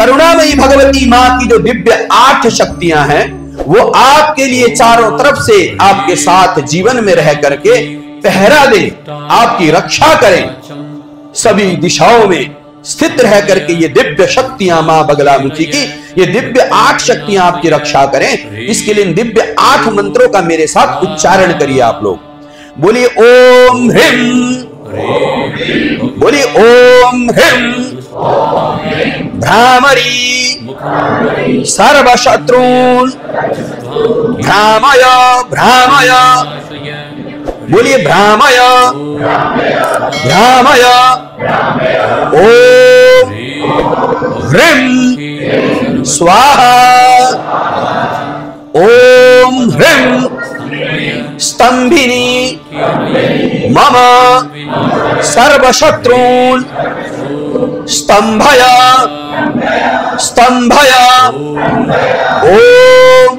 करुणामयी भगवती माँ की जो दिव्य 8 शक्तियां हैं वो आपके लिए चारों तरफ से आपके साथ जीवन में रह करके पहरा दें, आपकी रक्षा करें। सभी दिशाओं में स्थित रह करके ये दिव्य शक्तियां मां बगलामुखी की, ये दिव्य 8 शक्तियां आपकी रक्षा करें। इसके लिए इन दिव्य 8 मंत्रों का मेरे साथ उच्चारण करिए आप लोग। बोलिए ओम ह्रीं, बोलिए ओम ह्रीं भ्रामरी सर्वशत्रून् भ्रामय भ्रामय, बोलिए भ्रामय भ्रामय। ओम ह्रीं स्वाहा, ओम ह्रीं स्तंभिनी मम सर्वशत्रून् स्तंभय स्तंभय। ओम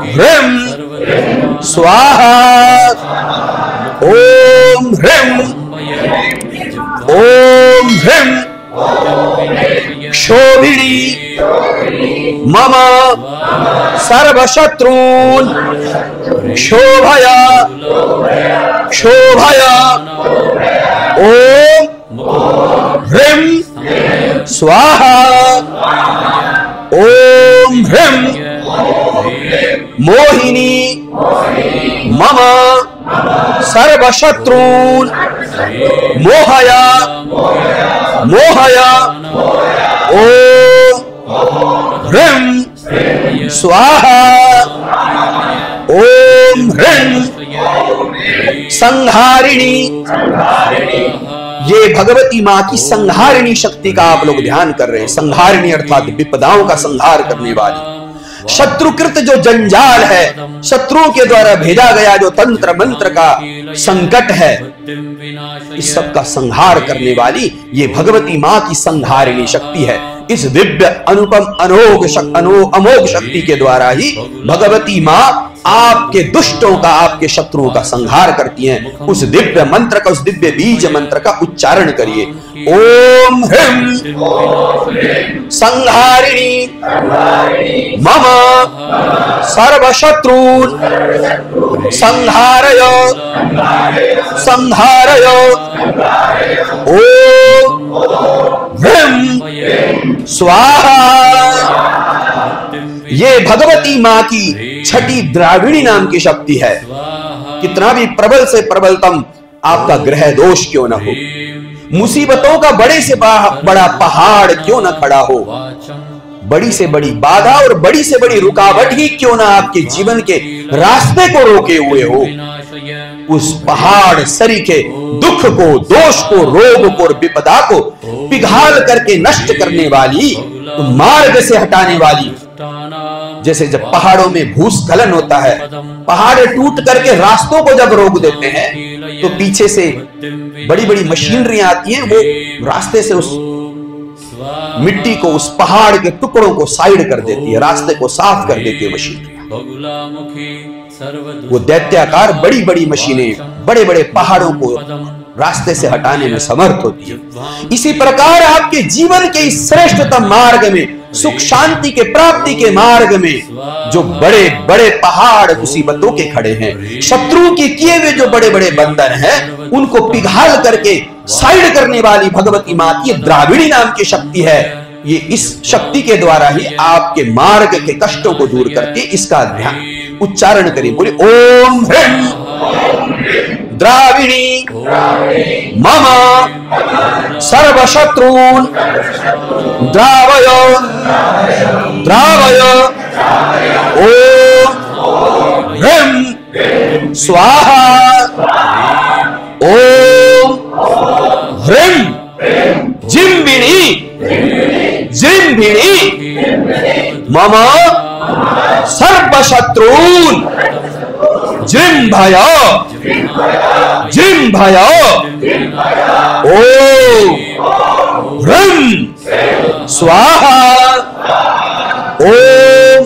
ह्रीं स्वाहा, ओम ह्रीं क्षोभिणी मम सर्वशत्रून् क्षोभय क्षोभय। ओम ह्रीं स्वाहा, ओम ह्रीं मोहिनी मम सर्वशत्रून् मोहय मोहय। ओम ह्रीं स्वाहा, ओम ह्रीं संहारिणी। ये भगवती मां की संहारिणी शक्ति का आप लोग ध्यान कर रहे हैं। संहारिणी अर्थात विपदाओं का संहार करने वाली, शत्रुकृत जो जंजाल है, शत्रुओं के द्वारा भेजा गया जो तंत्र मंत्र का संकट है, इस सब का संहार करने वाली ये भगवती मां की संहारिणी शक्ति है। इस दिव्य अनुपम अमोघ शक्ति के द्वारा ही भगवती मां आपके दुष्टों का, आपके शत्रुओं का संहार करती हैं। उस दिव्य मंत्र का, उस दिव्य बीज मंत्र का उच्चारण करिए। ओम ह्रीं संहारिणी मम सर्वशत्रून् संहारय संहारय। ओम ह्रीं स्वाहा। ये भगवती मां की छठी द्राविणी नाम की शक्ति है। कितना भी प्रबल से प्रबलतम आपका ग्रह दोष क्यों न हो, मुसीबतों का बड़े से बड़ा पहाड़ क्यों न खड़ा हो, बड़ी से बड़ी बाधा और बड़ी से बड़ी रुकावट ही क्यों ना आपके जीवन के रास्ते को रोके हुए हो, उस पहाड़ सरीखे दुख को, दोष को, रोग को, विपदा को पिघाल करके नष्ट करने वाली, मार्ग से हटाने वाली। जैसे जब पहाड़ों में भूस्खलन होता है, पहाड़ टूट करके रास्तों को जब रोक देते हैं तो पीछे से बड़ी बड़ी मशीनरियां आती हैं, वो रास्ते से उस मिट्टी को, उस पहाड़ के टुकड़ों को साइड कर देती है, रास्ते को साफ कर देती है मशीनरियां। वो दैत्याकार बड़ी बड़ी मशीनें बड़े बड़े पहाड़ों को रास्ते से हटाने में समर्थ होती है। इसी प्रकार आपके जीवन के इस श्रेष्ठतम मार्ग में, सुख शांति के प्राप्ति के मार्ग में जो बड़े बड़े पहाड़ मुसीबतों के खड़े हैं, शत्रुओं के किए हुए जो बड़े बड़े बंधन हैं, उनको पिघाल करके साइड करने वाली भगवती मां की द्राविणी नाम की शक्ति है। ये इस शक्ति के द्वारा ही आपके मार्ग के कष्टों को दूर करके इसका ध्यान उच्चारण करिए। बोले ओम ह्रीं द्राविणी मम सर्वशत्रून् द्रावय द्रावय। ओम ह्रीं स्वाहा। ओम ह्रीं जिम्बिणी जिम्बिणी मम सर्वशत्रून् जृंभय जृंभय। ओम ह्रीं स्वाहा। ओम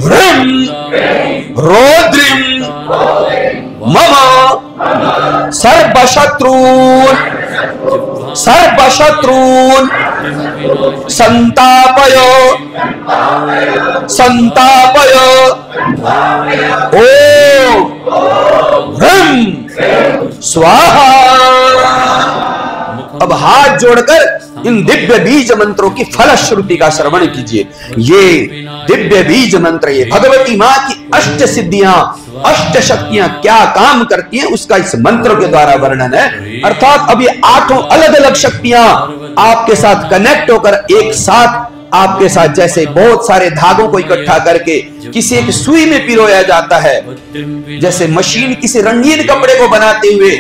ह्रीं रौद्रीं मम सर्वशत्रून् सर्वशत्रून् संतापय संतापय ओम ह्रीं स्वाहा। अब हाथ जोड़कर इन दिव्य बीज मंत्रों की फलश्रुति का श्रवण कीजिए। ये दिव्य बीज मंत्र, ये भगवती मां की अष्ट सिद्धियां, अष्ट शक्तियां क्या काम करती हैं उसका इस मंत्र के द्वारा वर्णन है। अर्थात अब ये 8 अलग अलग शक्तियां आपके साथ कनेक्ट होकर एक साथ आपके साथ, जैसे बहुत सारे धागों को इकट्ठा करके किसी एक सुई में पिरोया जाता है, जैसे मशीन किसी रंगीन कपड़े को बनाते हुए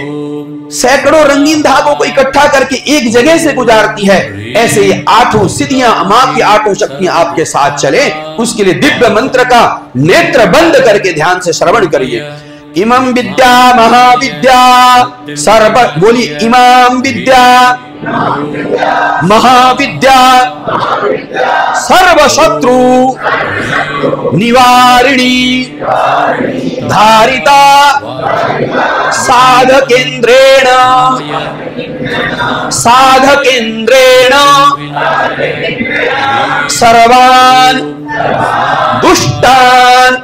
सैकड़ों रंगीन धागों को इकट्ठा करके एक जगह से गुजारती है, ऐसे ये 8 सिद्धियां, मां की 8 शक्तियां आपके साथ चले, उसके लिए दिव्य मंत्र का नेत्र बंद करके ध्यान से श्रवण करिए। इमं विद्या महाविद्या सर्व, बोली इमाम विद्या महाविद्या सर्व शत्रु निवारिणी धारिता साधकेन्द्रेण सर्वान् दुष्टान्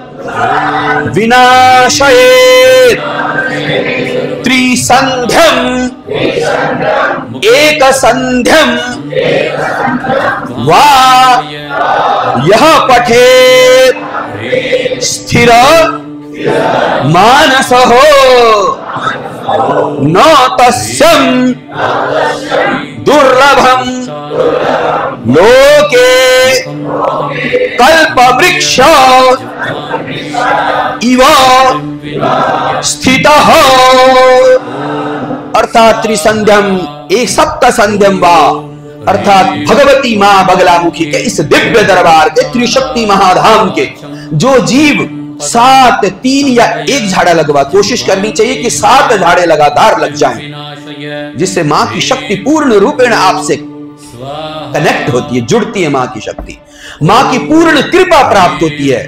विनाशयेत् त्रिसन्ध्यम् एक संध्यम वा यह पठेत् स्थिर मानसः न तस्यं दुर्लभं लोके कल्पवृक्ष इव स्थितः। अर्थात त्रिसंध्यम, एक सप्त संध्यम वा, अर्थात भगवती मां बगलामुखी के इस दिव्य दरबार के त्रिशक्ति महाधाम के जो जीव 7, 3 या 1 झाड़ा लगवा, कोशिश करनी चाहिए कि 7 झाड़े लगातार लग जाएं, जिससे मां की शक्ति पूर्ण रूपेण आपसे कनेक्ट होती है, जुड़ती है। मां की शक्ति, मां की पूर्ण कृपा प्राप्त होती है।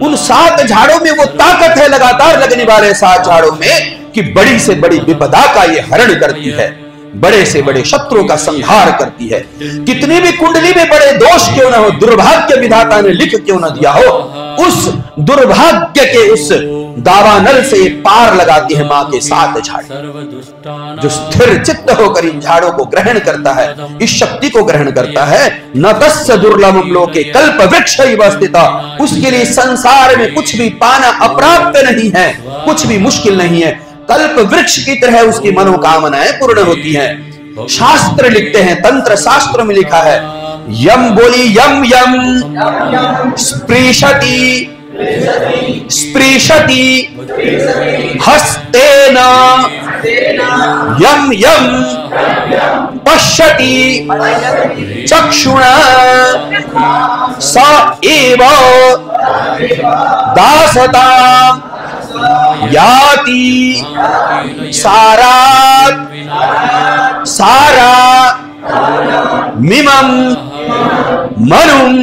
उन 7 झाड़ों में वो ताकत है लगातार लगने वाले 7 झाड़ों में कि बड़ी से बड़ी विपदा का ये हरण करती है, बड़े से बड़े शत्रुओं का संहार करती है। कितनी भी कुंडली में बड़े दोष क्यों ना हो, दुर्भाग्य विधाता ने लिख क्यों ना दिया हो, उस दुर्भाग्य के उस दावानल से पार लगाती है मां के 7 झाड़। जो स्थिर चित्त होकर इन झाड़ों को ग्रहण करता है, इस शक्ति को ग्रहण करता है, न तस्य दुर्लभम लोके कल्प वृक्ष इव स्थिता, उसके लिए संसार में कुछ भी पाना अप्राप्त नहीं है, कुछ भी मुश्किल नहीं है। कल्प वृक्ष की तरह उसकी मनोकामनाएं पूर्ण होती हैं। शास्त्र लिखते हैं, तंत्र शास्त्र में लिखा है, यम, बोली यम यम स्पृशति स्पृशति हस्तेन यम यम पश्यति चक्षुणा स एव दासता याति सारात् सारा मिमं मनुम्।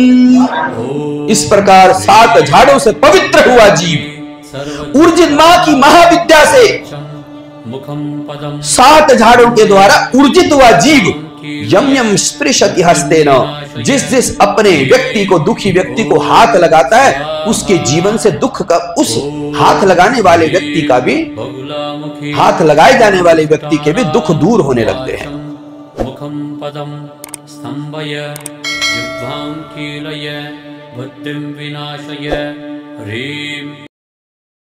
इस प्रकार 7 झाड़ों से पवित्र हुआ जीव ऊर्जित मां की महाविद्या से 7 झाड़ों के द्वारा ऊर्जित हुआ जीव यम यम स्पृशति हस्तेन, जिस अपने व्यक्ति को, दुखी व्यक्ति को हाथ लगाता है, उसके जीवन से दुख का, उस हाथ लगाने वाले व्यक्ति का भी, हाथ लगाए जाने वाले व्यक्ति के भी दुख दूर होने लगते हैं। मुखम पदम स्तंभय युद्धां कीलय बुद्धिं विनाशय ह्रीं